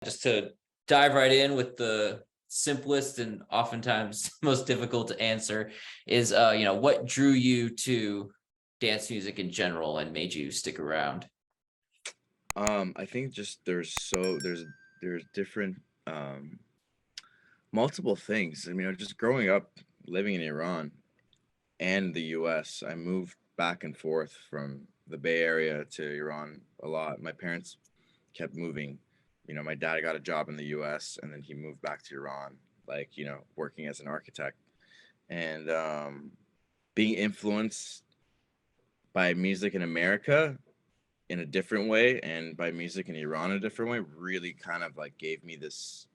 Just to dive right in with the simplest and oftentimes most difficult to answer is, what drew you to dance music in general and made you stick around? I think just there's different multiple things. I mean, just growing up living in Iran and the US, I moved back and forth from the Bay Area to Iran a lot. My parents kept moving. My dad got a job in the US and then he moved back to Iran, like, working as an architect. And being influenced by music in America in a different way and by music in Iran in a different way really kind of like gave me this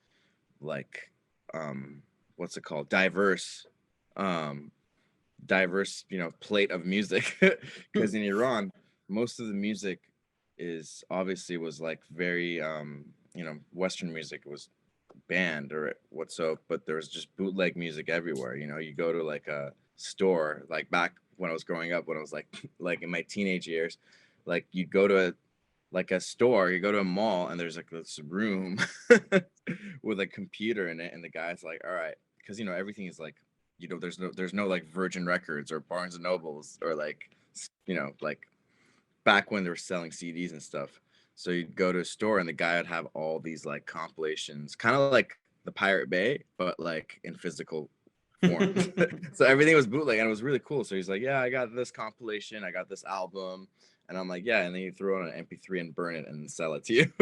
like what's it called um diverse plate of music because in Iran most of the music is obviously was like very Western music was banned or what's so, but there was just bootleg music everywhere. You go to like a store, like back when I was growing up, when I was like like in my teenage years, like you'd go to a store, you go to a mall, and there's like this room with a computer in it, and the guy's like, all right, because everything is like, there's no like Virgin Records or Barnes and Nobles or like like back when they were selling CDs and stuff. So you'd go to a store and the guy would have all these like compilations, kind of like the Pirate Bay, but like in physical form. So everything was bootleg and it was really cool. So he's like, yeah, I got this compilation, I got this album. And I'm like, yeah. And then you throw it on an MP3 and burn it and sell it to you.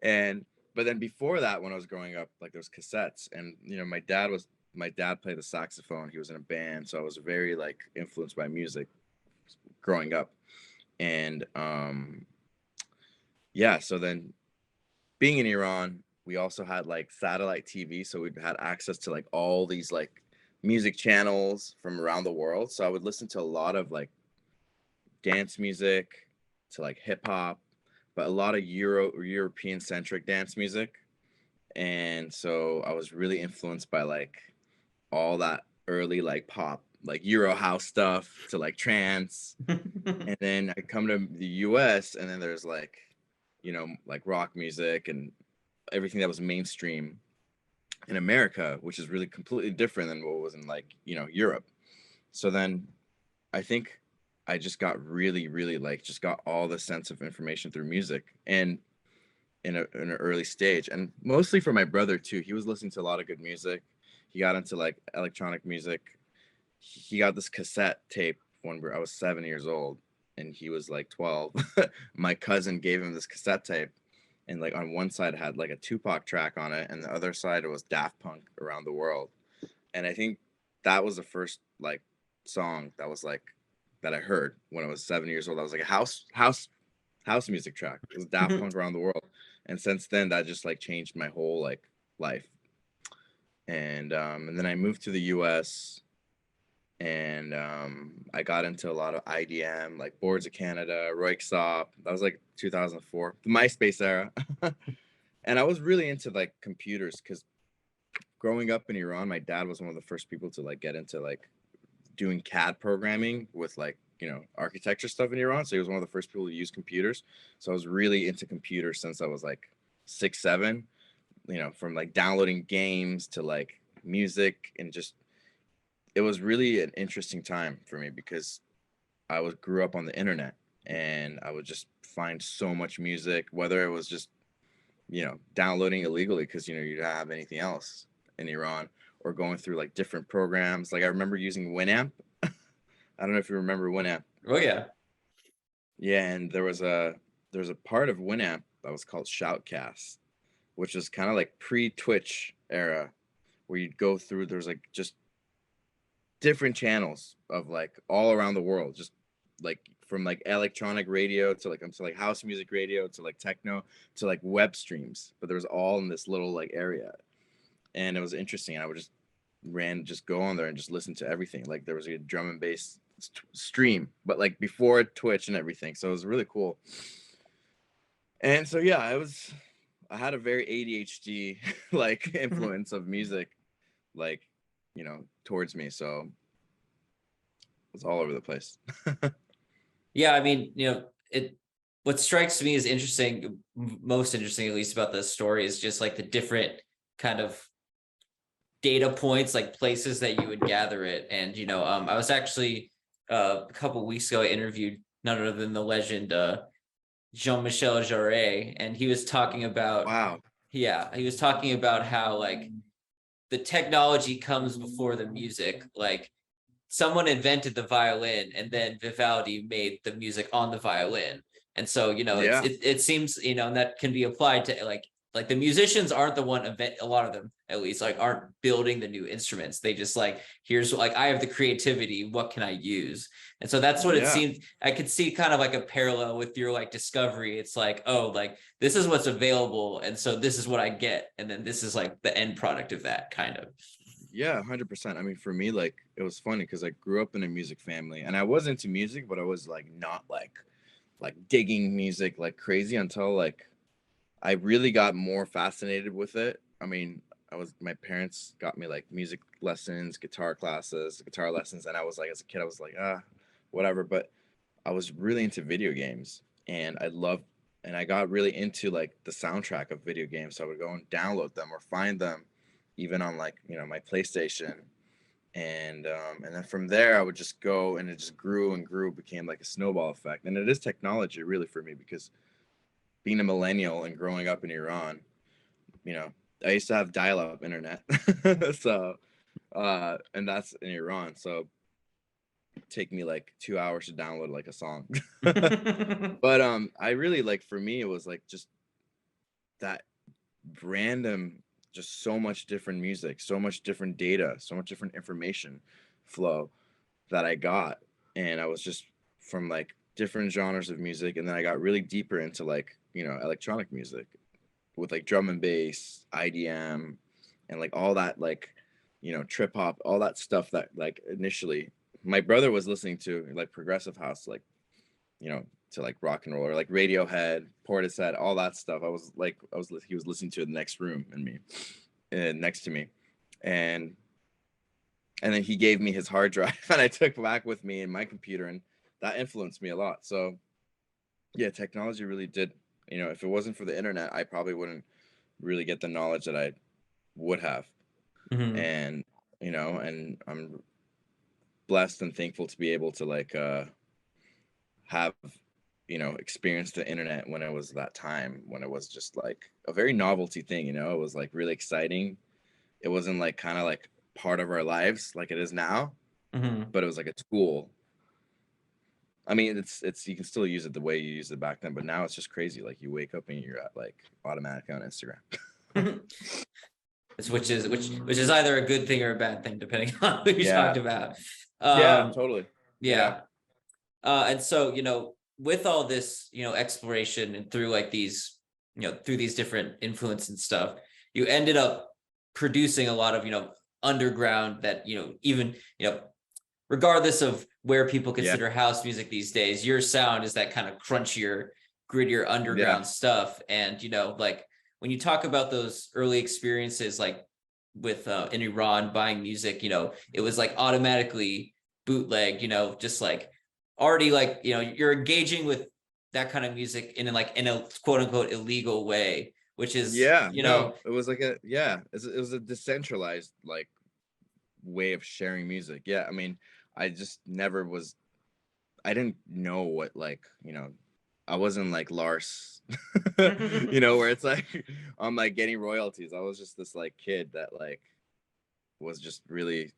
and but then before that, when I was growing up, like there was cassettes, and my dad played the saxophone. He was in a band, so I was very like influenced by music growing up. And yeah, so then being in Iran, we also had like satellite TV, so we had access to like all these like music channels from around the world. So I would listen to a lot of like dance music, to like hip hop, but a lot of European centric dance music. And so I was really influenced by like all that early like pop, like Euro house stuff to like trance. And then I come to the US and then there's like, like rock music and everything that was mainstream in America, which is really completely different than what was in like, Europe. So then I think I just got really, really like just got all the sense of information through music and in an early stage. And mostly for my brother too. He was listening to a lot of good music. He got into like electronic music. He got this cassette tape when I was 7 years old and he was like 12. My cousin gave him this cassette tape, and like on one side it had like a Tupac track on it, and the other side it was Daft Punk Around the World. And I think that was the first like song that was like that I heard when I was 7 years old. I was like a house music track. It was Daft Punk Around the World. And since then that just like changed my whole like life. And then I moved to the US, and I got into a lot of IDM, like Boards of Canada, Royksop. That was like 2004, the MySpace era. And I was really into like computers because growing up in Iran, my dad was one of the first people to like get into like doing CAD programming with like architecture stuff in Iran. So he was one of the first people to use computers. So I was really into computers since I was like 6, 7. From like downloading games to like music, and just it was really an interesting time for me because I grew up on the internet and I would just find so much music, whether it was just downloading illegally because you don't have anything else in Iran, or going through like different programs. Like I remember using Winamp. I don't know if you remember Winamp. Oh yeah. Yeah, and there was a part of Winamp that was called Shoutcast, which was kind of like pre-Twitch era, where you'd go through. There's like just different channels of like all around the world, just like from like electronic radio to like house music radio to like techno to like web streams, but there was all in this little like area, and it was interesting. I would just go on there and just listen to everything. Like there was a drum and bass stream, but like before Twitch and everything, so it was really cool. And so yeah, I had a very ADHD like influence of music, like towards me, so it's all over the place. Yeah, I mean, it what strikes me as interesting, most interesting at least about this story, is just like the different kind of data points, like places that you would gather it. And I was actually a couple weeks ago, I interviewed none other than the legend Jean-Michel Jarre, and he was talking about, Wow. yeah, he was talking about how like the technology comes before the music. Like someone invented the violin, and then Vivaldi made the music on the violin. And so, Yeah. it seems, and that can be applied to like the musicians aren't the one event, a lot of them at least, like aren't building the new instruments. They just like, here's like, I have the creativity, what can I use? And so that's what it Yeah. seemed. I could see kind of like a parallel with your like discovery. It's like, oh, like this is what's available, and so this is what I get, and then this is like the end product of that kind of. Yeah, 100%. I mean, for me, like, it was funny because I grew up in a music family and I was into music, but I was like not like digging music like crazy until like I really got more fascinated with it. I mean, my parents got me like music lessons, guitar classes, guitar lessons, and I was like, as a kid, I was like, whatever. But I was really into video games, and I got really into like the soundtrack of video games. So I would go and download them or find them, even on like my PlayStation, and then from there I would just go, and it just grew and grew, became like a snowball effect. And it is technology really for me because being a millennial and growing up in Iran, you know, I used to have dial-up internet. So and that's in Iran. So it'd take me like 2 hours to download like a song. But I really like, for me it was like just that random, just so much different music, so much different data, so much different information flow that I got. And I was just from like different genres of music. And then I got really deeper into like, electronic music with like drum and bass, IDM, and like all that, like, trip hop, all that stuff that like initially my brother was listening to, like progressive house, like, to like rock and roll, or like Radiohead, Portishead, all that stuff. He was listening to it in the next room and next to me. And then he gave me his hard drive and I took back with me in my computer, and that influenced me a lot. So yeah, technology really did, if it wasn't for the internet, I probably wouldn't really get the knowledge that I would have. Mhm. And, and I'm blessed and thankful to be able to like, have, experienced the internet when it was that time, when it was just like a very novelty thing, it was like really exciting. It wasn't like kind of like part of our lives like it is now, Mhm. but it was like a tool. I mean, it's you can still use it the way you used it back then, but now it's just crazy. Like you wake up and you're at like automatic on Instagram. Which is either a good thing or a bad thing, depending on who you talked Yeah. about. Yeah, Um, totally. Yeah. yeah. And so, with all this, exploration and through like these, through these different influence and stuff, you ended up producing a lot of, underground that, even, regardless of where people Yeah. consider house music these days, your sound is that kind of crunchier, grittier Yeah. underground stuff. And, like when you talk about those early experiences, like with in Iran buying music, it was like automatically bootleg, just like already like, you're engaging with that kind of music in a quote unquote illegal way, which is, Yeah. No, it was like it was a decentralized like way of sharing music. Yeah. I mean, I just never was I didn't know what, like, I wasn't like Lars, where it's like I'm like getting royalties. I was just this like kid that like was just really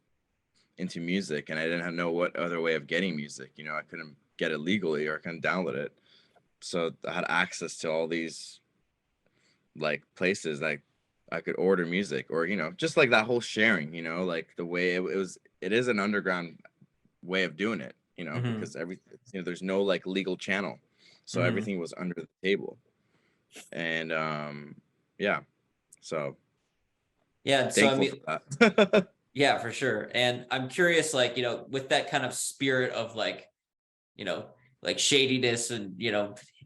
into music, and I didn't know what other way of getting music. I couldn't get it legally, or I couldn't download it. So I had access to all these like places that I could order music, or just like that whole sharing, like the way it is an underground way of doing it, Mhm. because there's no like legal channel, so Mhm. everything was under the table. And yeah, so Yeah, so I thankful mean, for that. yeah, for sure. And I'm curious, like, with that kind of spirit of like, you know, like shadiness and,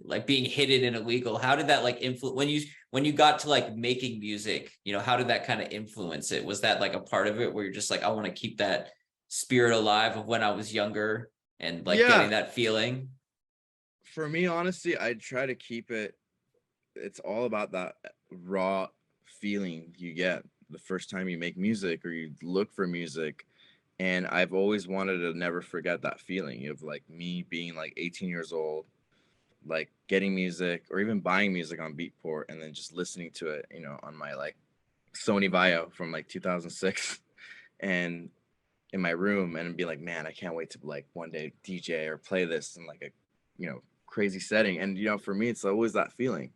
like being hidden and illegal, how did that like influence when you got to like making music, how did that kind of influence it? Was that like a part of it where you're just like, I want to keep that spirit alive of when I was younger and like getting Yeah, that feeling? For me, honestly, I try to keep it. It's all about that raw feeling you get the first time you make music or you look for music. And I've always wanted to never forget that feeling of like me being like 18 years old, like getting music or even buying music on Beatport and then just listening to it, on my like Sony Vaio from like 2006 and in my room and be like, man, I can't wait to like one day DJ or play this in like a, crazy setting. And, for me, it's always that feeling.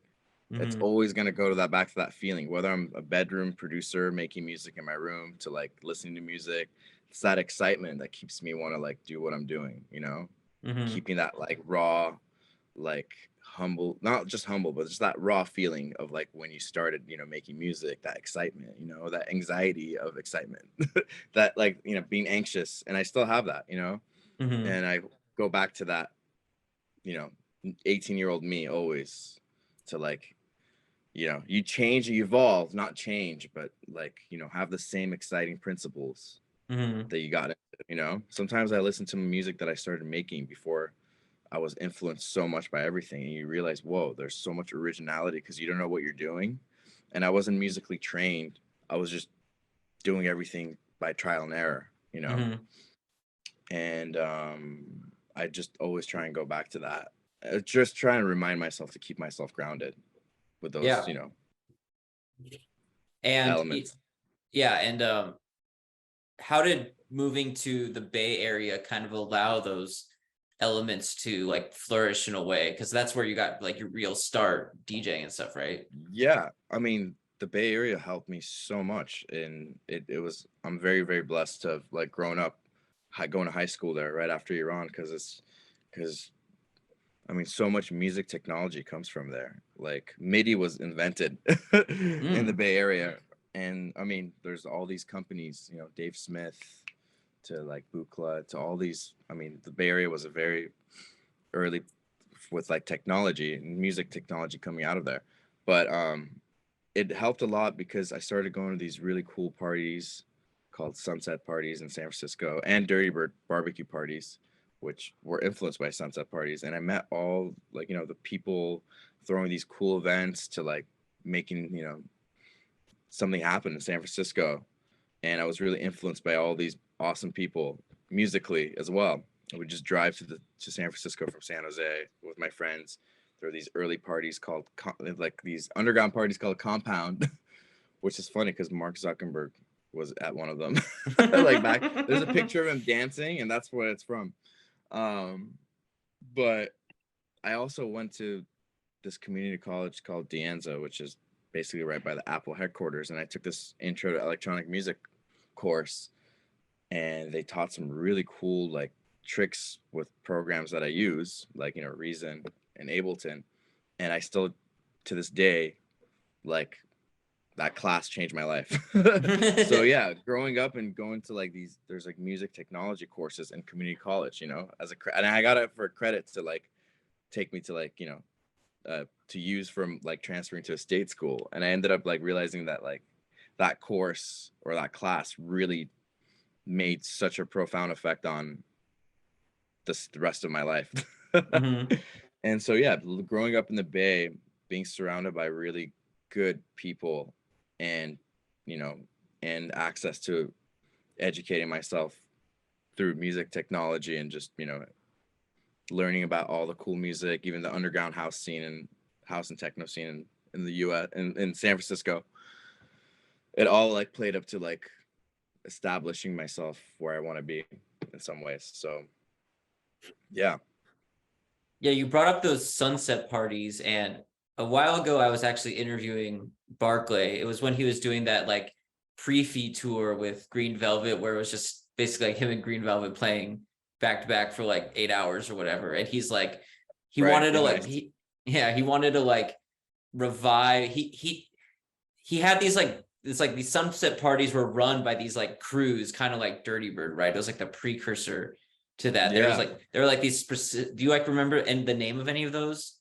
It's Hmm. always going to go to that back to that feeling, whether I'm a bedroom producer making music in my room to like listening to music. It's that excitement that keeps me want to like do what I'm doing, Hmm. keeping that like raw, like humble, not just humble, but just that raw feeling of like when you started, making music, that excitement, that anxiety of excitement, that like, being anxious. And I still have that, Hmm. and I go back to that, you know, 18-year-old me always to like, you change, you evolve, not change, but like, have the same exciting principles Hmm. that you got. Sometimes I listen to music that I started making before I was influenced so much by everything, and you realize, whoa, there's so much originality because you don't know what you're doing. And I wasn't musically trained. I was just doing everything by trial and error. Hmm. And I just always try and go back to that. Just try and remind myself to keep myself grounded with those, Yeah. And elements. yeah, and how did moving to the Bay Area kind of allow those elements to like flourish in a way? Because that's where you got like your real start DJing and stuff, right? Yeah, I mean, the Bay Area helped me so much, and it was I'm very very blessed to have like grown up, going to high school there right after Iran because I mean so much music technology comes from there. Like MIDI was invented in the Mm. Bay Area, and I mean there's all these companies, Dave Smith to like Buchla to all these. I mean the Bay Area was a very early with like technology and music technology coming out of there, but it helped a lot because I started going to these really cool parties called sunset parties in San Francisco and Dirty Bird barbecue parties, which were influenced by sunset parties. And I met all like, the people throwing these cool events to like making, something happen in San Francisco. And I was really influenced by all these awesome people musically as well. I would just drive to San Francisco from San Jose with my friends. There are these early parties called like these underground parties called Compound, which is funny because Mark Zuckerberg was at one of them. Like back, there's a picture of him dancing, and that's where it's from. Um, but I also went to this community college called De Anza, which is basically right by the Apple headquarters, and I took this intro to electronic music course, and they taught some really cool like tricks with programs that I use, like Reason and Ableton, and I still to this day like that class changed my life. So yeah, growing up and going to like there's like music technology courses in community college, and I got it for credit to like take me to like to use from like transferring to a state school, and I ended up like realizing that like that course or that class really made such a profound effect on the rest of my life. Hmm. And so yeah, growing up in the Bay, being surrounded by really good people and you know and access to educating myself through music technology and just learning about all the cool music, even the underground house scene and house and techno scene in the US and in San Francisco, it all like played up to like establishing myself where I want to be in some ways. So yeah. Yeah, you brought up those sunset parties, and a while ago I was actually interviewing Barclay. It was when he was doing that like pre-fee tour with Green Velvet, where it was just basically like him and Green Velvet playing back to back for like 8 hours or whatever. And he's like, he Right, wanted to in like my he wanted to like revive. He had these like it's like these sunset parties were run by these like crews, kind of like Dirty Bird, right? It was like the precursor to that. yeah, There were like these do you like remember and the name of any of those?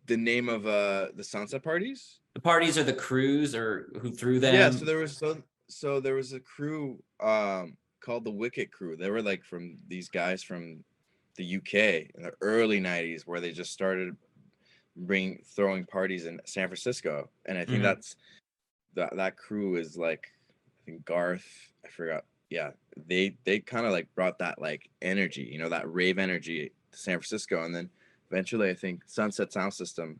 the name of the sunset parties. The parties or the crews or who threw Yeah, so them? there was a crew called the Wicked Crew. They were like from these guys from the UK in the early 90s, where they just started throwing parties in San Francisco. And I think Mhm. that's that crew is like, I think Garth, I forgot. Yeah, they kind of like brought that like energy, you know, that rave energy to San Francisco. And then eventually I think Sunset Sound System,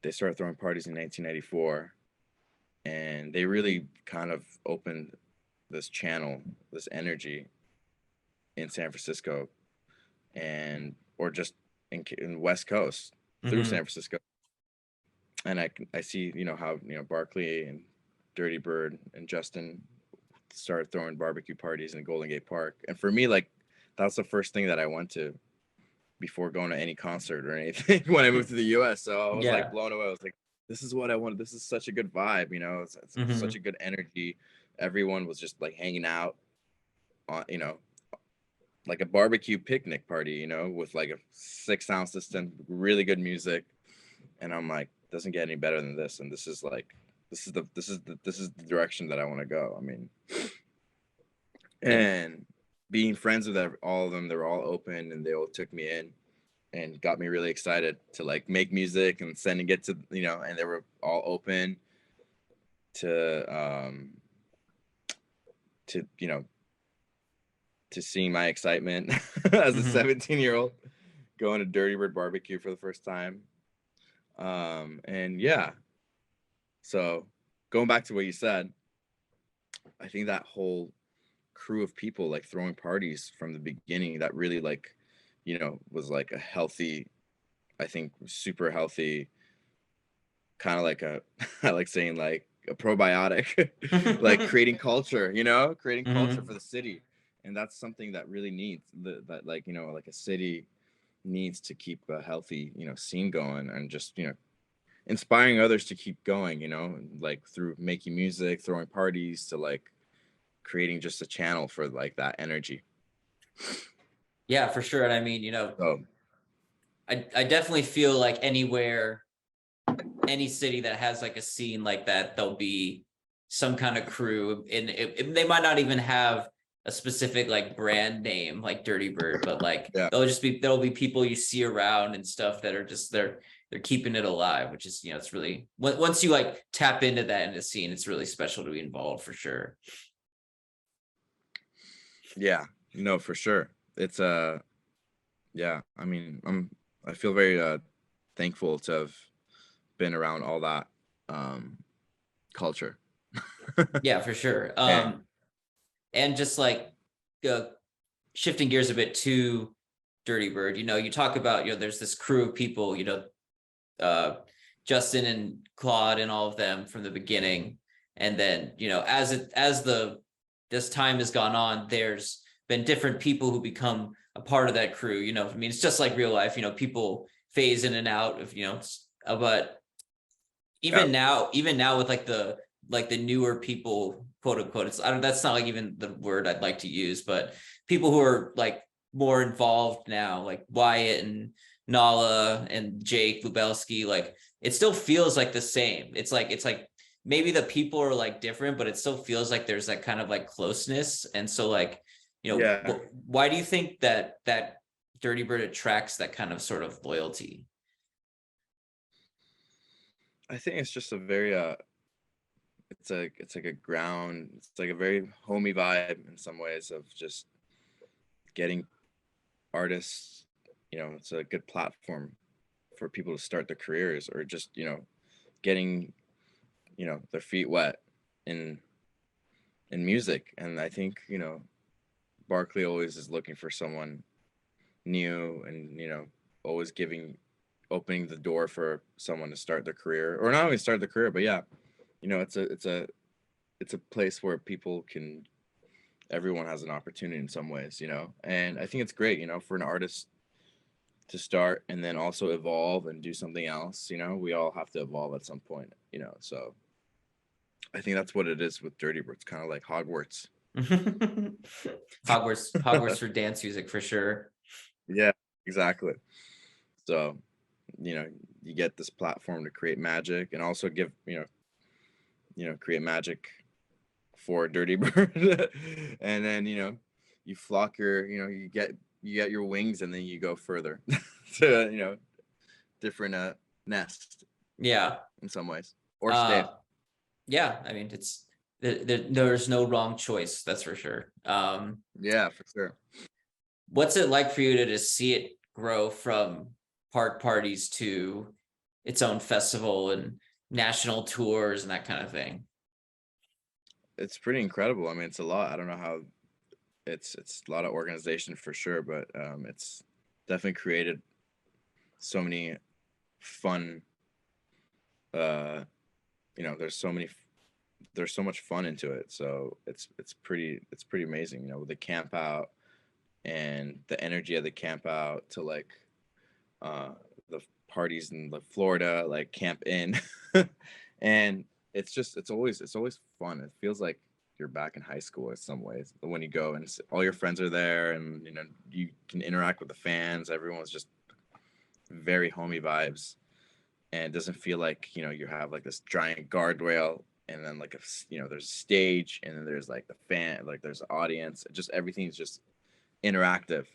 they started throwing parties in 1994, and they really kind of opened this channel, this energy in San Francisco, and or just in West Coast through San Mhm. Francisco. And I see, you know, how, you know, Barkley and Dirty Bird and Justin started throwing barbecue parties in Golden Gate Park. And for me, like, that's the first thing that I went to before going to any concert or anything when I moved to the US. So I was like Yeah. blown away. I was like, this is what I wanted. This is such a good vibe, you know, it's such a Mhm. good energy. Everyone was just like hanging out on, you know, like a barbecue picnic party, you know, with like a 6 sound system, really good music. And I'm like, doesn't get any better than this. And this is like, this is the direction that I want to go. I mean, Yeah. and being friends with all of them, they were all open, and they all took me in and got me really excited to like make music and sending it to, you know, and they were all open to you know, to seeing my excitement as a Mhm. 17-year-old going to Dirty Bird barbecue for the first time. And yeah, so going back to what you said, I think that whole crew of people like throwing parties from the beginning, that really like, you know, was like a healthy, I think super healthy, kind of like a I like saying like a probiotic, like creating culture, you know, creating culture for Mhm. the city. And that's something that really needs that, like, you know, like a city needs to keep a healthy, you know, scene going, and just, you know, inspiring others to keep going, you know, like through making music, throwing parties, to like creating just a channel for like that energy. Yeah, for sure. And I mean, you know, So I definitely feel like anywhere, any city that has like a scene like that, there'll be some kind of crew, and they might not even have a specific like brand name like Dirty Bird, but like yeah, there'll be people you see around and stuff that are just they're keeping it alive, which is, you know, it's really, once you like tap into that in the scene, it's really special to be involved for sure. yeah, no, for sure. It's yeah, I mean, I feel very thankful to have been around all that um culture. Yeah, for sure. And And just like uh, shifting gears a bit to Dirty Bird, you know, you talk about, you know, there's this crew of people, you know, uh, Justin and Claude and all of them from the beginning. And then, you know, as this time has gone on, there's been different people who become a part of that crew. You know, I mean, it's just like real life, you know, people phase in and out of, you know, but yeah, even now with like the newer people, quote unquote, it's, I don't, that's not like even the word I'd like to use, but people who are like more involved now, like Wyatt and Nala and Jake Lubelski, like it still feels like the same. It's like maybe the people are like different, but it still feels like there's that kind of like closeness. And so like, you know, yeah. why do you think that Dirty Bird attracts that kind of sort of loyalty? I think it's just a very it's like a ground, it's like a very homey vibe in some ways, of just getting artists, you know, it's a good platform for people to start their careers, or just, you know, getting, you know, their feet wet in music. And I think, you know, Barkley always is looking for someone new, and, you know, always opening the door for someone to start their career, or not only start their career, but yeah, you know, it's a place where people can, everyone has an opportunity in some ways, you know. And I think it's great, you know, for an artist to start and then also evolve and do something else, you know. We all have to evolve at some point, you know. So I think that's what it is with Dirty Bird. It's kind of like Hogwarts. Hogwarts for dance music for sure. Yeah, exactly. So, you know, you get this platform to create magic, and also give, you know, create magic for Dirty Bird. And then, you know, you flock your, you know, you get you get your wings and then you go further to, different nest Yeah. in some ways, or stay. Yeah, I mean, there's no wrong choice, that's for sure. Yeah, for sure. What's it like for you to just see it grow from park parties to its own festival and national tours and that kind of thing? It's pretty incredible. I mean, it's a lot. I don't know how it's a lot of organization for sure, but it's definitely created so many fun. Uh, there's so much fun into it. So it's pretty amazing. The camp out and the energy of the camp out to like uh the parties in the Florida, like Camp In, and it's always fun. It feels like you're back in high school in some ways when you go and all your friends are there, and you can interact with the fans. Everyone's just very homey vibes, and it doesn't feel like you have like this giant guardrail and then like there's a stage and then there's like the fan, like there's audience. Just everything's just interactive,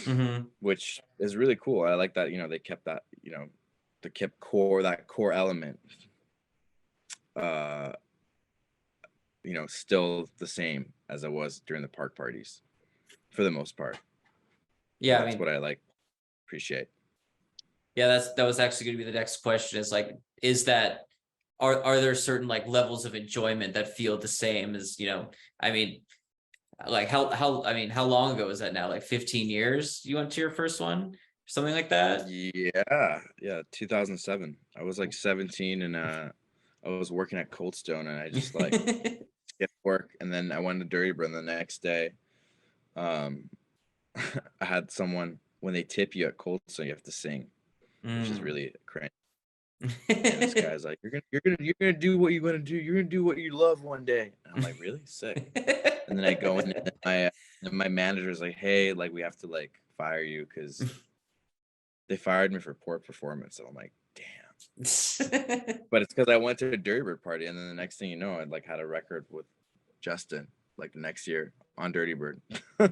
Mm-hmm. which is really cool. I like that, they kept that, they kept that core element, uh, still the same as it was during the park parties for the most part. And Yeah, I that's mean, what I like, appreciate. yeah, that was actually going to be the next question. Is like, is that are there certain like levels of enjoyment that feel the same as, I mean, like how long ago was that now? Like 15 years you went to your first one? Something like that? Yeah, 2007. I was like 17 and I was working at Cold Stone and I just like skipped work and then I went to Dirty Bird the next day. Um, I had someone when they tip you at Cold Stone, you have to sing, which is Mm. really cringe. And this guy's like, you're gonna do what you're gonna do. You're gonna do what you love one day. And I'm like, really sick. And then I go in and my manager's like, hey, like we have to like fire you because they fired me for poor performance. So I'm like, damn. But it's because I went to a Dirty Bird party, and then the next thing you know, I like had a record with Justin like the next year on Dirty Bird. Oh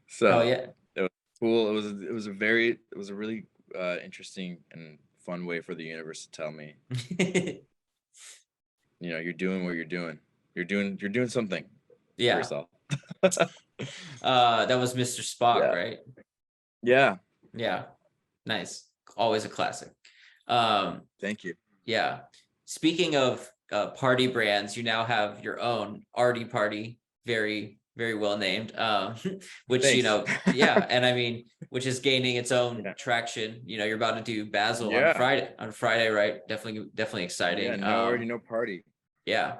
So yeah. it was cool. It was a really interesting and fun way for the universe to tell me, you're doing what you're doing. You're doing something for Yeah. yourself. That was Mr. Spock, Yeah. right? Yeah. Yeah. Nice. Always a classic. Um, Thank you. yeah. Speaking of party brands, you now have your own Artie Party, very, very well named. Which, Thanks. yeah, and I mean, which is gaining its own Yeah. traction. You're about to do Basel on Yeah. Friday, right? Definitely Yeah. exciting. No already no party. Yeah.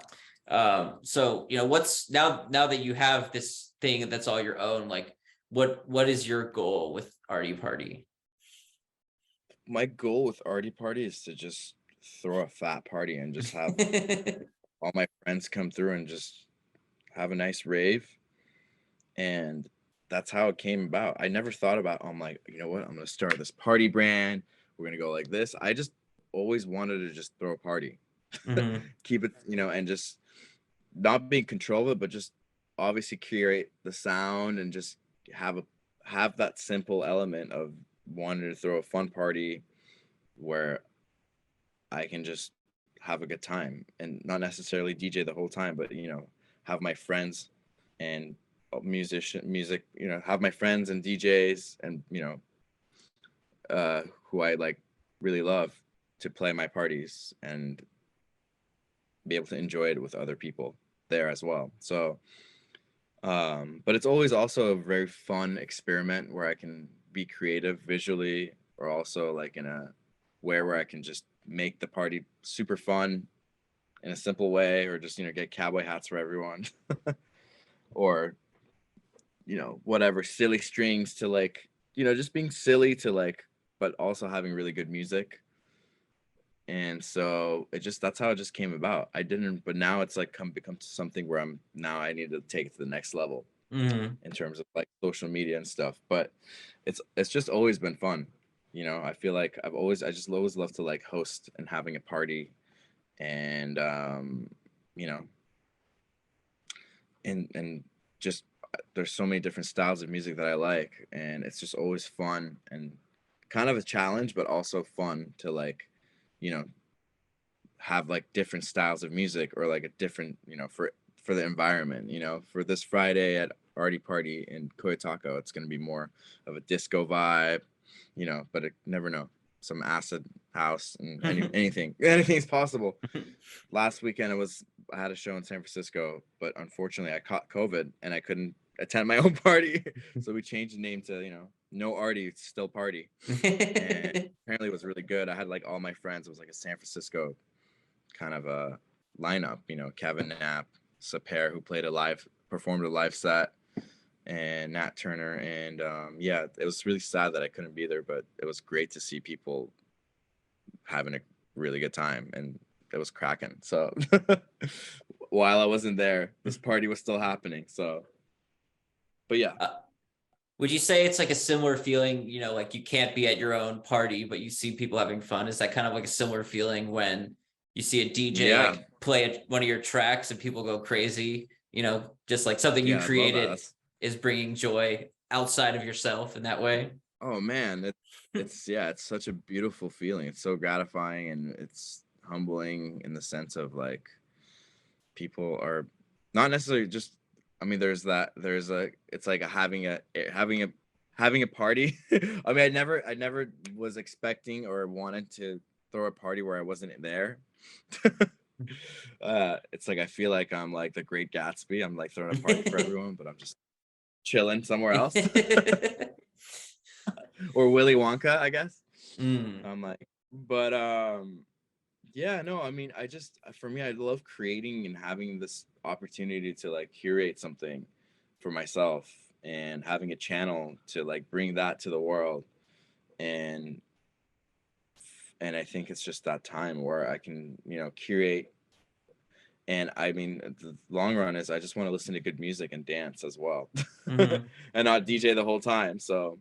So what's now that you have this thing that's all your own, like what is your goal with Artie Party? My goal with Artie Party is to just throw a fat party and just have all my friends come through and just have a nice rave. And that's how it came about. I never thought about, I'm like, you know what? I'm going to start this party brand. We're going to go like this. I just always wanted to just throw a party, Mhm. keep it, and just not be in control of it, but just obviously create the sound and just have that simple element of wanting to throw a fun party where I can just have a good time and not necessarily DJ the whole time, but have my friends and music, have my friends and DJs and who I like really love to play my parties and be able to enjoy it with other people there as well. So but it's always also a very fun experiment where I can be creative visually or also like in a where I can just make the party super fun in a simple way, or just get cowboy hats for everyone, or whatever silly strings to like just being silly to like, but also having really good music. And so that's how it just came about. I didn't, but now it's like become something where I need to take it to the next level Mhm. in terms of like social media and stuff. But it's just always been fun. I feel like I just always love to like host and having a party, and you know and just there's so many different styles of music that I like, and it's just always fun and kind of a challenge, but also fun to like, you know, have like different styles of music or like a different, for the environment, for this Friday at Arty Party in Koyotako, it's going to be more of a disco vibe, but it never know, some acid house and anything's possible. Last weekend I had a show in San Francisco, but unfortunately I caught COVID and I couldn't attend my own party. So we changed the name to, no Arty, still party. And apparently it was really good. I had like all my friends. It was like a San Francisco kind of a lineup, Kevin Knapp, Saper, who performed a live set, and Nat Turner. And yeah, it was really sad that I couldn't be there, but it was great to see people having a really good time, and it was cracking. So while I wasn't there, this party was still happening. So, but yeah. Would you say it's like a similar feeling, like you can't be at your own party, but you see people having fun? Is that kind of like a similar feeling when you see a DJ like play one of your tracks and people go crazy, just like something you created is bringing joy outside of yourself in that way? Oh man, it's such a beautiful feeling. It's so gratifying, and it's humbling in the sense of like people are not necessarily just, I mean, it's like having a party. I mean, I never was expecting or wanted to throw a party where I wasn't there. It's like I feel like I'm like the Great Gatsby. I'm like throwing a party for everyone, but I'm just chilling somewhere else. Or Willy Wonka, I guess. I'm like, but yeah, no, I mean, for me, I love creating and having this opportunity to like curate something for myself and having a channel to like bring that to the world. And I think it's just that time where I can, curate. And I mean, the long run is I just want to listen to good music and dance as well, and not DJ the whole time. So,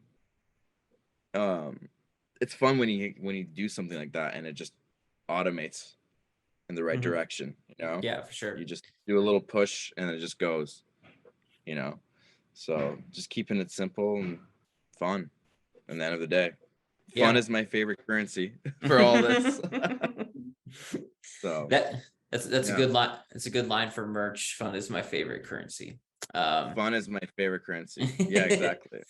it's fun when you do something like that and it just automates in the right direction. Yeah, for sure. You just do a little push and it just goes. So just keeping it simple and fun. At the end of the day, fun is my favorite currency for all this. So that's a good line. It's a good line for merch. Fun is my favorite currency. Fun is my favorite currency. Yeah, exactly.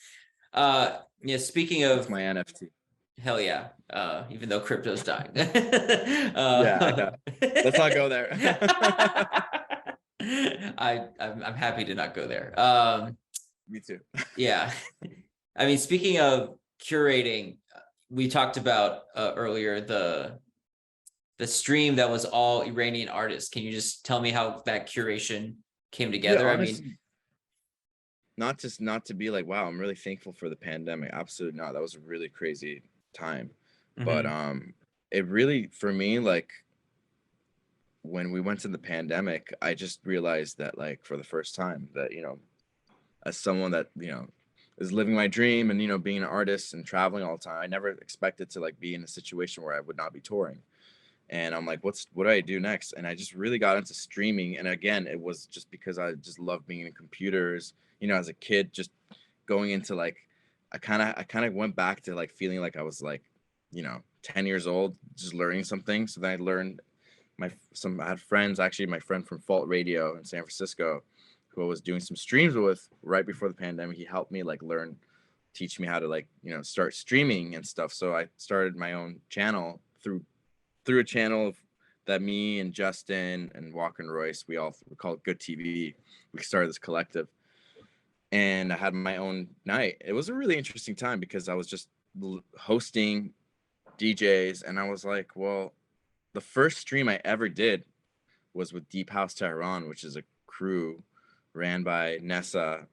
Yeah. Speaking of, it's my NFT. Hell yeah. Even though crypto's dying. Yeah. Let's not go there. I'm happy to not go there. Me too. Yeah. I mean, speaking of curating, we talked about earlier the stream that was all Iranian artists. Can you just tell me how that curation came together? Yeah, honestly, not to be like, wow, I'm really thankful for the pandemic. Absolutely not. That was a really crazy time. But it really, for me, like when we went to the pandemic, I just realized that like for the first time that, as someone that, is living my dream and, being an artist and traveling all the time, I never expected to like be in a situation where I would not be touring. And I'm like, what do I do next? And I just really got into streaming. And again, it was just because I just love being in computers, as a kid, just going into like, I kind of went back to like feeling like I was like, 10 years old, just learning something. So then I learned I had friends, actually my friend from Fault Radio in San Francisco, who I was doing some streams with right before the pandemic. He helped me like teach me how to like, start streaming and stuff. So I started my own channel through a channel that me and Justin and Walker and Royce, we call it Good TV. We started this collective, and I had my own night. It was a really interesting time because I was just hosting DJs, and I was like, well, the first stream I ever did was with Deep House Tehran, which is a crew ran by Nessa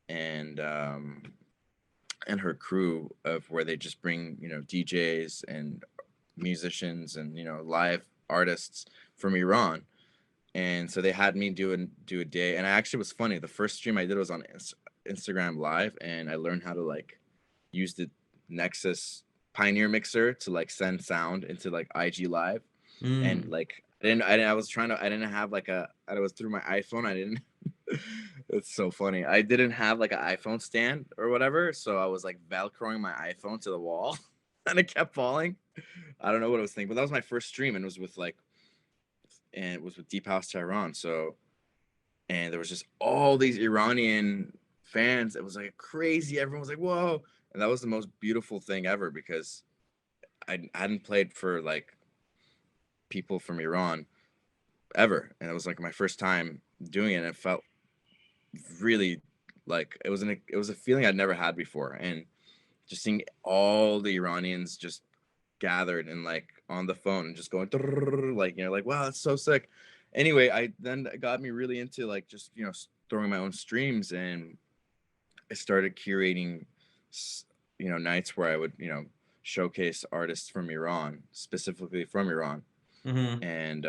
and her crew, of where they just bring, DJs and musicians and, live artists from Iran. And so they had me do a day, and I actually was funny. The first stream I did was on Instagram Live, and I learned how to like use the Nexus Pioneer mixer to like send sound into like IG Live. And like I didn't have like I was through my iPhone. I didn't It's so funny. I didn't have like an iPhone stand or whatever, so I was like velcroing my iPhone to the wall, and it kept falling. I don't know what I was thinking, but that was my first stream, and it was with Deep House Tehran. So, and there was just all these Iranian fans. It was like crazy. Everyone was like, "Whoa!" And that was the most beautiful thing ever because I hadn't played for like people from Iran ever, and it was like my first time doing it. And it felt really like it was a feeling I'd never had before, and just seeing all the Iranians just gathered and like on the phone and just going like like wow, that's so sick. Anyway, I then it got me really into like just throwing my own streams, and I started curating nights where I would showcase artists from Iran, specifically from Iran, Hmm. and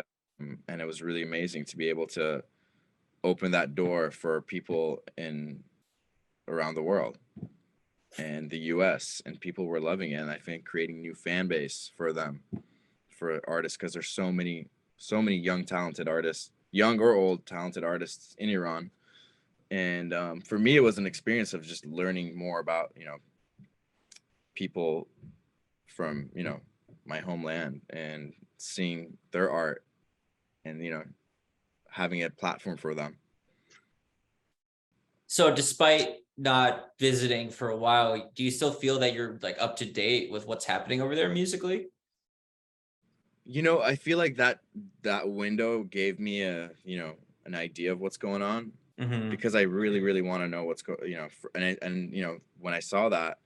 it was really amazing to be able to open that door for people in around the world and the US, and people were loving it, and I think creating new fan base for them, for artists, because there's so many young talented artists, young or old talented artists in Iran. And for me it was an experience of just learning more about people from my homeland and seeing their art, and having a platform for them. So despite not visiting for a while, do you still feel that you're like up to date with what's happening over there musically? I feel like that window gave me an idea of what's going on, Hmm. because I really really want to know what's and when I saw that,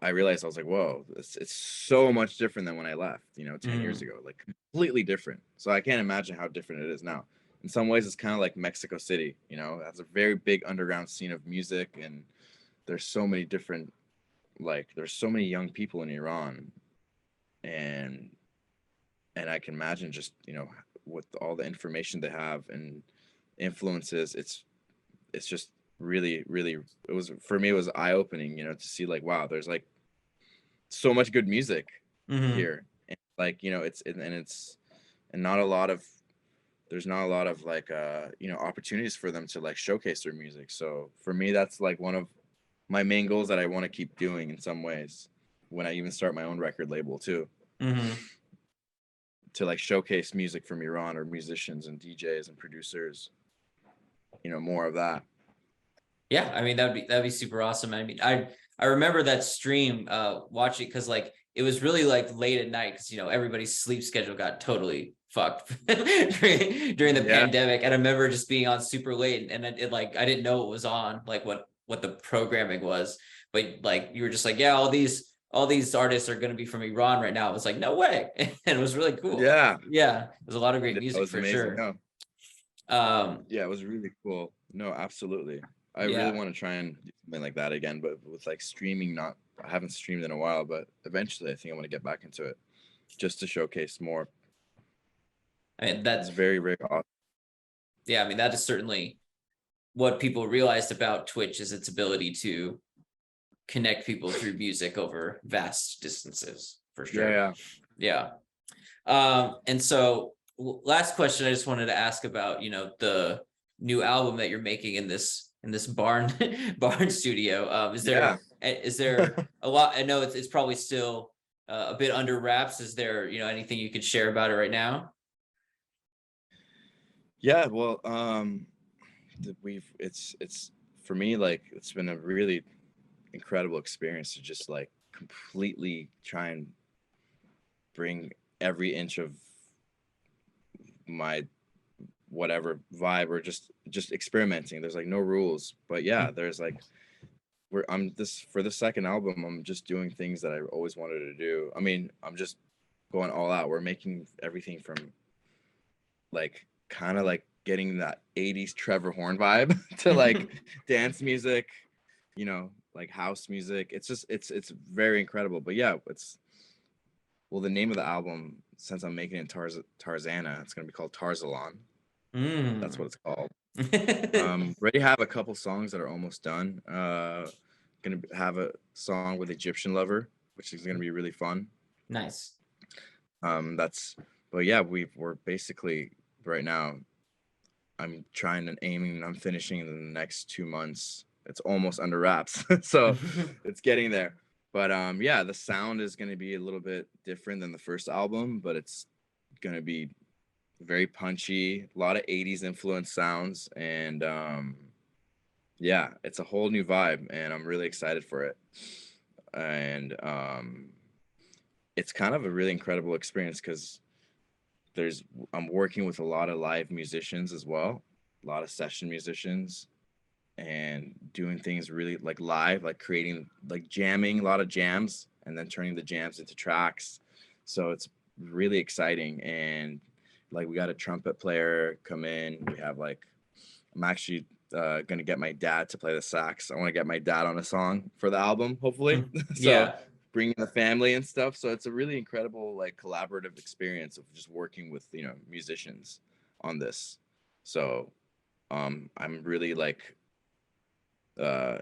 I realized I was like, whoa, it's so much different than when I left, 10 years Hmm. ago, like completely different. So I can't imagine how different it is now. In some ways it's kind of like Mexico City, it has a very big underground scene of music, and there's so many different, like there's so many young people in Iran, and I can imagine just with all the information they have and influences, it's just really really, it was, for me it was eye opening, to see like wow, there's like so much good music Hmm. here, and like it's and not a lot of, there's not a lot of like opportunities for them to like showcase their music. So for me that's like one of my main goals that I want to keep doing in some ways when I even start my own record label too, Hmm. to like showcase music from Iran, or musicians and DJs and producers, more of that. Yeah, I mean that'd be super awesome. I mean, I remember that stream watching because like it was really like late at night because everybody's sleep schedule got totally fucked during the Yeah, pandemic, and I remember just being on super late, and it like I didn't know it was on, like what the programming was, but like you were just like, yeah, all these artists are going to be from Iran right now. I was like, no way. And it was really cool. yeah, Yeah, there's a lot of great that music was for amazing. sure. No, um yeah, it was really cool. No, absolutely. I really yeah. want to try and do something like that again, but with like streaming, not, I haven't streamed in a while, but eventually I think I want to get back into it just to showcase more. I mean It's that very, very awesome. yeah, I mean that is certainly what people realized about Twitch, is its ability to connect people through music over vast distances, for Yeah, sure. yeah. Yeah. And so last question I just wanted to ask about, the new album that you're making in this barn barn studio. Is Yeah. there a lot? I know it's probably still a bit under wraps. Is there, anything you could share about it right now? Yeah, well, it's for me, like it's been a really incredible experience to just like completely try and bring every inch of my whatever vibe, or just experimenting. There's like no rules, but yeah, there's like, I'm this for the second album, I'm just doing things that I always wanted to do. I mean, I'm just going all out. We're making everything from like kind of like getting that 80s Trevor Horn vibe to like dance music, like house music. It's just it's very incredible. But yeah, it's, well, the name of the album, since I'm making it Tarzana, it's gonna be called Tarzalon. That's Mm. what it's called. Already have a couple songs that are almost done. Gonna have a song with Egyptian Lover, which is gonna be really fun. Nice. That's, but yeah, we're basically right now. I'm trying and aiming, and I'm finishing in the next 2 months. It's almost under wraps, so it's getting there. But yeah, the sound is going to be a little bit different than the first album, but it's going to be very punchy, a lot of 80s influence sounds, and yeah, it's a whole new vibe, and I'm really excited for it. And it's kind of a really incredible experience because I'm working with a lot of live musicians as well, a lot of session musicians, and doing things really like live, like creating, like jamming, a lot of jams, and then turning the jams into tracks. So it's really exciting. And like we got a trumpet player come in. We have like, I'm actually gonna get my dad to play the sax. I want to get my dad on a song for the album, hopefully. So Yeah. bringing the family and stuff. So it's a really incredible like collaborative experience of just working with, you know, musicians on this. So I'm really like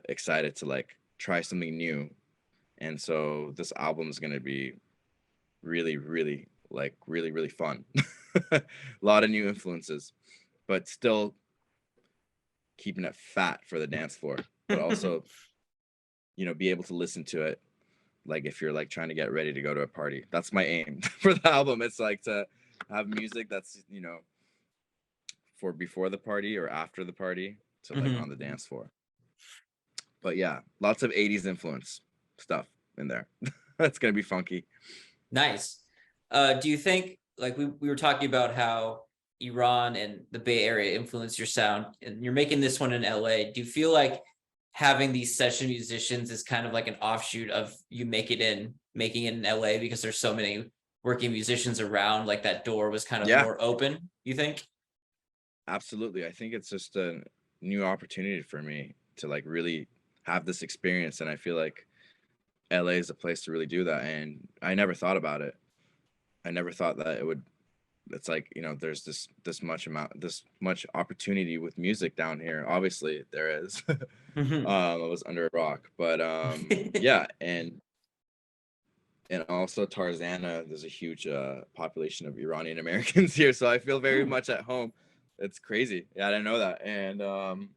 excited to like try something new. And so this album is gonna be really, really like really, really fun. A lot of new influences, but still keeping it fat for the dance floor, but also, you know, be able to listen to it like if you're like trying to get ready to go to a party. That's my aim for the album. It's like to have music that's, you know, for before the party or after the party to like on the dance floor. But yeah, lots of 80s influence stuff in there. That's gonna be funky. Nice. Do you think, like we were talking about how Iran and the Bay Area influence your sound, and you're making this one in LA. Do you feel like having these session musicians is kind of like an offshoot of you making it in LA because there's so many working musicians around, like that door was kind of Yeah, more open, you think? absolutely. I think it's just a new opportunity for me to like really have this experience. And I feel like LA is a place to really do that. And I never thought about it. I never thought that it would, it's like, you know, there's this much opportunity with music down here. Obviously there is. I was under a rock, but yeah. And also Tarzana, there's a huge population of Iranian Americans here, so I feel very much at home. It's crazy. Yeah, I didn't know that. And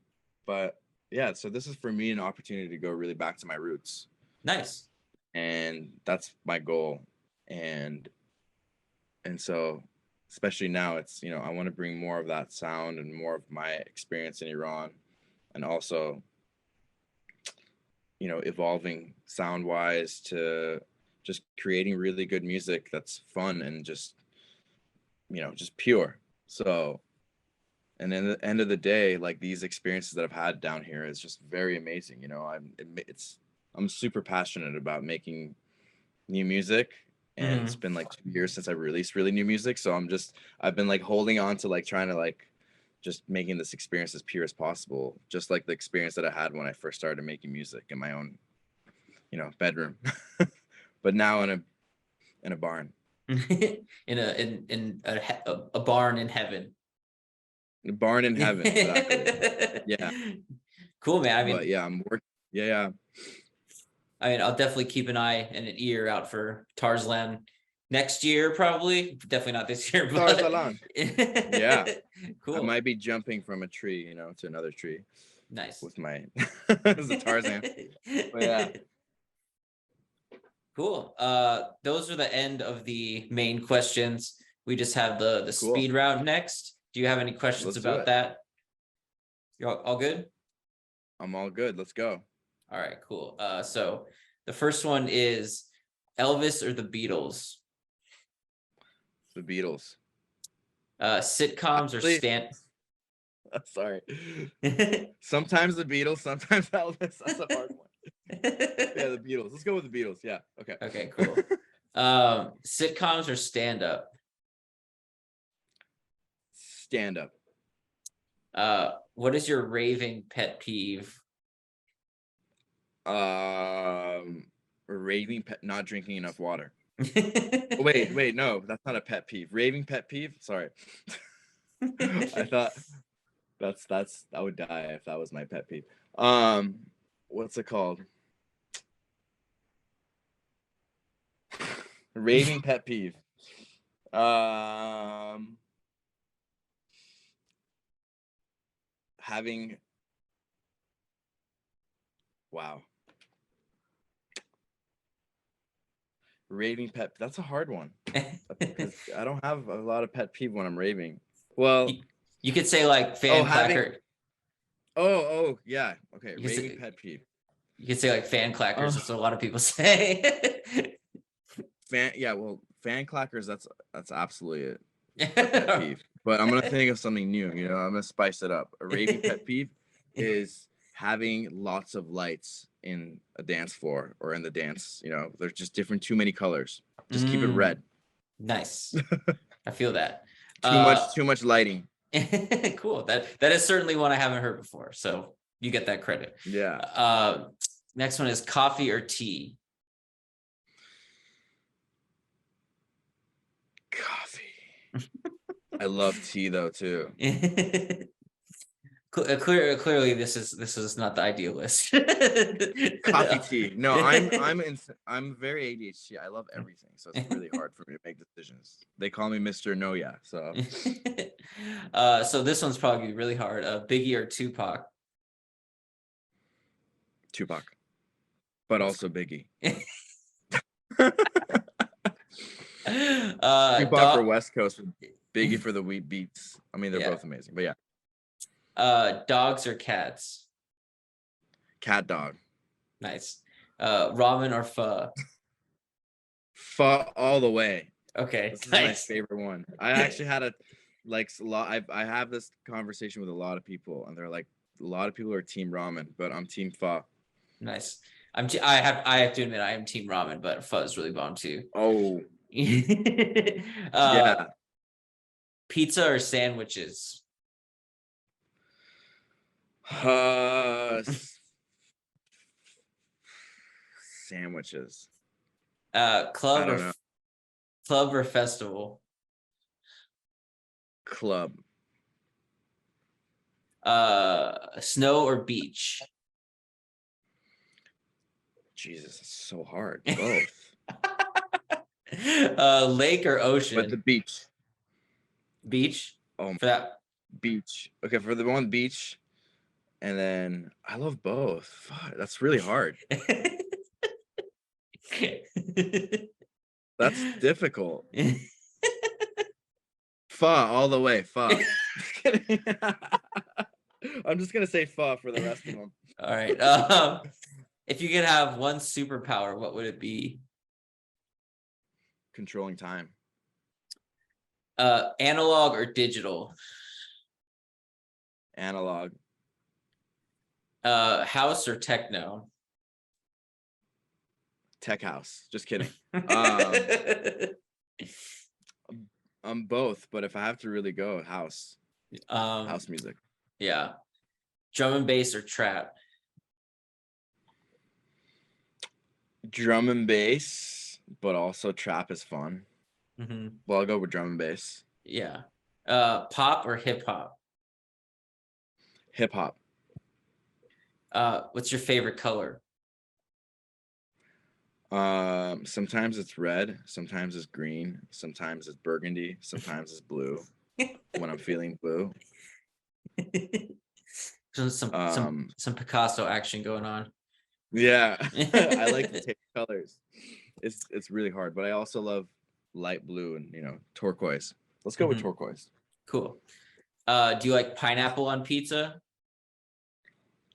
but yeah, so this is for me an opportunity to go really back to my roots, Nice. and that's my goal. And so especially now, it's, you know, I want to bring more of that sound and more of my experience in Iran, and also, you know, evolving sound wise to just creating really good music that's fun and just, you know, just pure. So, and then at the end of the day, like these experiences that I've had down here is just very amazing. You know, I'm super passionate about making new music, and it's been like 2 years since I released really new music. So I've been like holding on to like trying to like just making this experience as pure as possible, just like the experience that I had when I first started making music in my own, you know, bedroom, but now in a barn. In a barn in heaven. A barn in heaven, exactly. Yeah. Cool, man. But yeah, I'm working. Yeah, yeah. I mean, I'll definitely keep an eye and an ear out for Tarzan next year, probably. Definitely not this year, but Tarzan. Yeah. I cool. might be jumping from a tree, you know, to another tree Nice. with my as a Tarzan. But yeah. Cool. Those are the end of the main questions. We just have the Cool. speed round next. Do you have any questions Let's do about it. that? You're all good? I'm all good. Let's go. All right, cool. So the first one is Elvis or the Beatles? The Beatles. Sitcoms or Actually, sorry. Sometimes the Beatles, sometimes Elvis. That's a hard one. Yeah, the Beatles. Let's go with the Beatles. Yeah. Okay. Okay, cool. Sitcoms or stand-up? Stand up. What is your raving pet peeve? Raving pet, not drinking enough water. Wait, no, that's not a pet peeve. Raving pet peeve. Sorry. I thought I would die if that was my pet peeve. What's it called? Raving pet peeve. having, wow. Raving pet. That's a hard one because I don't have a lot of pet peeve when I'm raving. Well, you could say like fan clacker. Yeah. Okay. You could Raving say, pet peeve. you could say like fan clackers. That's what a lot of people say. Well, fan clackers, that's absolutely a pet peeve. But I'm gonna think of something new, I'm gonna spice it up. A raving pet peeve is having lots of lights in a dance floor or in the dance. There's just too many colors. Just keep it red. Nice. I feel that. Too much lighting. Cool. That is certainly one I haven't heard before. So you get that credit. Yeah. Next one is coffee or tea. Coffee. I love tea though too. Clearly, this is not the ideal list. Coffee, tea. No, I'm very ADHD. I love everything, so it's really hard for me to make decisions. They call me Mr. No Ya. So, so this one's probably really hard. Biggie or Tupac? Tupac, but also Biggie. Tupac for West Coast, Biggie for the Wheat Beats. I mean, they're both amazing, but yeah. Dogs or cats? Cat dog. Nice. Ramen or pho? Pho all the way. Okay. This is my favorite one. I actually had a lot. I have this conversation with a lot of people, and they're like, a lot of people are team ramen, but I'm team pho. Nice. I have to admit I am team ramen, but pho is really bomb too. Oh. Yeah. Pizza or sandwiches? Sandwiches. Club or festival? Club. Snow or beach? Jesus, it's so hard. Both. Lake or ocean? But the beach. Beach? Oh, for that. Beach. Okay, for the one, beach. And then I love both. Fuck, that's really hard. That's difficult. Pho all the way. Pho. I'm just gonna say pho for the rest of them. All right. If you could have one superpower, what would it be? Controlling time. Analog or digital? Analog. House or techno? Tech house. Just kidding. I'm both, but if I have to really go, house. House music. Yeah. Drum and bass or trap? Drum and bass, but also trap is fun. Mm-hmm. Well, I'll go with drum and bass. Yeah. Pop or hip hop? Hip hop. What's your favorite color? Sometimes it's red, sometimes it's green, sometimes it's burgundy, sometimes it's blue. When I'm feeling blue. Some Picasso action going on. Yeah. I like to take colors. It's really hard, but I also love light blue and turquoise. Let's go with turquoise. Cool. Do you like pineapple on pizza?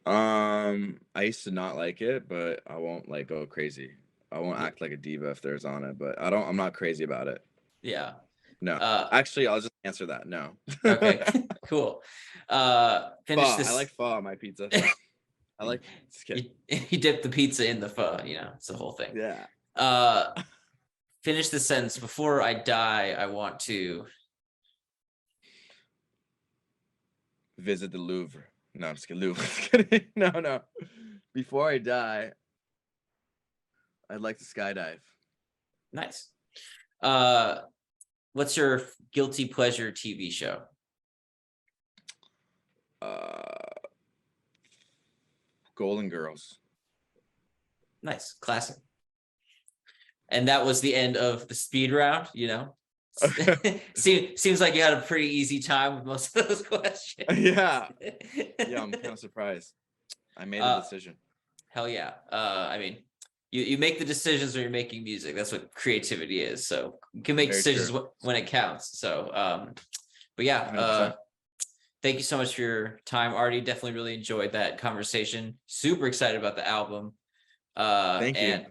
I used to not like it, but I won't go crazy. I won't act like a diva if there's on it, but I'm not crazy about it. Yeah. No. Actually, I'll just answer that. No. Okay. Cool. Finish this. I like pho on my pizza. I like you dip the pizza in the pho, it's the whole thing. Yeah. Finish the sentence. Before I die, I want to visit the Louvre. No, I'm just kidding. Louvre. No. Before I die, I'd like to skydive. Nice. What's your guilty pleasure TV show? Golden Girls. Nice. Classic. And that was the end of the speed round, Seems like you had a pretty easy time with most of those questions. Yeah. Yeah, I'm kind of surprised. I made a decision. Hell yeah. I mean, you make the decisions when you're making music. That's what creativity is. So you can make Very decisions true. when it counts. So, but yeah, 100%. thank you so much for your time, Artie. Definitely really enjoyed that conversation. Super excited about the album. Thank you. And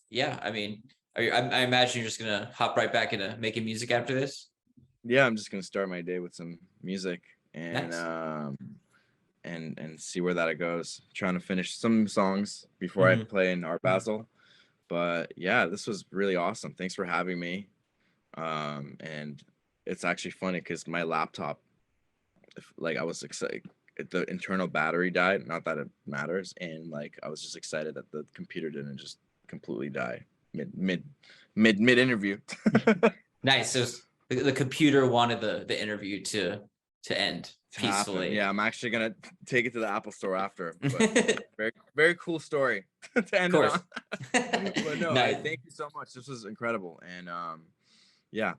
yeah, I mean, I imagine you're just gonna hop right back into making music after this. Yeah, I'm just gonna start my day with some music and Nice. and see where that goes. Trying to finish some songs before I play in Art Basel. But yeah, this was really awesome. Thanks for having me. And it's actually funny because my laptop, like I was excited, the internal battery died. Not that it matters, and like I was just excited that the computer didn't just completely die mid interview. Nice. So the computer wanted the interview to end peacefully. Yeah, I'm actually gonna take it to the Apple Store after. But very, very cool story to end it on. But no, Nice. thank you so much. This was incredible, and yeah.